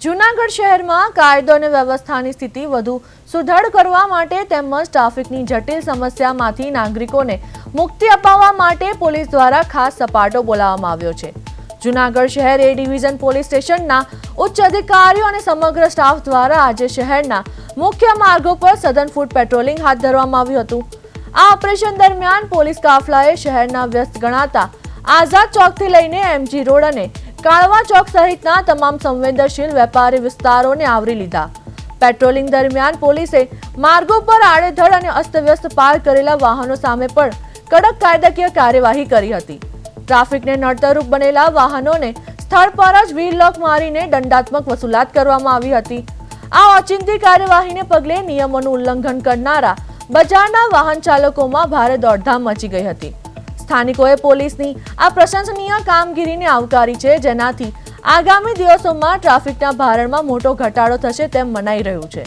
જૂનાગઢ શહેરમાં કાયદો અને વ્યવસ્થાની સ્થિતિ વધુ સુદૃઢ કરવા માટે તેમજ ટ્રાફિકની જટિલ સમસ્યામાંથી નાગરિકોને મુક્તિ અપાવવા માટે પોલીસ દ્વારા ખાસ સપાટો બોલાવવામાં આવ્યો છે। જૂનાગઢ શહેર એ ડિવિઝન પોલીસ સ્ટેશનના ઉચ્ચ અધિકારીઓ અને સમગ્ર સ્ટાફ દ્વારા આજે શહેરના મુખ્ય માર્ગો પર સઘન ફૂટ પેટ્રોલિંગ હાથ ધરવામાં આવ્યું હતું। આ ઓપરેશન દરમિયાન પોલીસ કાફલાએ શહેરના વ્યસ્ત ગણાતા આઝાદ ચોકથી લઈને એમજી રોડ અને કાળવા ચોક સહિતના તમામ સંવેદનશીલ વેપારી વિસ્તારોને આવરી લીધા। પેટ્રોલિંગ દરમિયાન પોલીસે માર્ગો પર આડેધડ અને અસ્તવ્યસ્ત પાર્ક કરેલા વાહનો સામે પણ કડક કાયદાકીય કાર્યવાહી કરી હતી। ટ્રાફિકને નડતરરૂપ બનેલા વાહનોને સ્થળ પર જ વ્હીલ લોક મારીને દંડાત્મક વસૂલાત કરવામાં આવી હતી। આ ઓચિંતી કાર્યવાહીને પગલે નિયમોનું ઉલ્લંઘન કરનારા બજારના વાહન ચાલકોમાં ભારે દોડધામ મચી ગઈ હતી। સ્થાનિકોએ પોલીસની આ પ્રશંસનીય કામગીરીને આવકારી છે, જેનાથી આગામી દિવસોમાં ટ્રાફિકના ભારણમાં મોટો ઘટાડો થશે તેમ મનાઈ રહ્યું છે।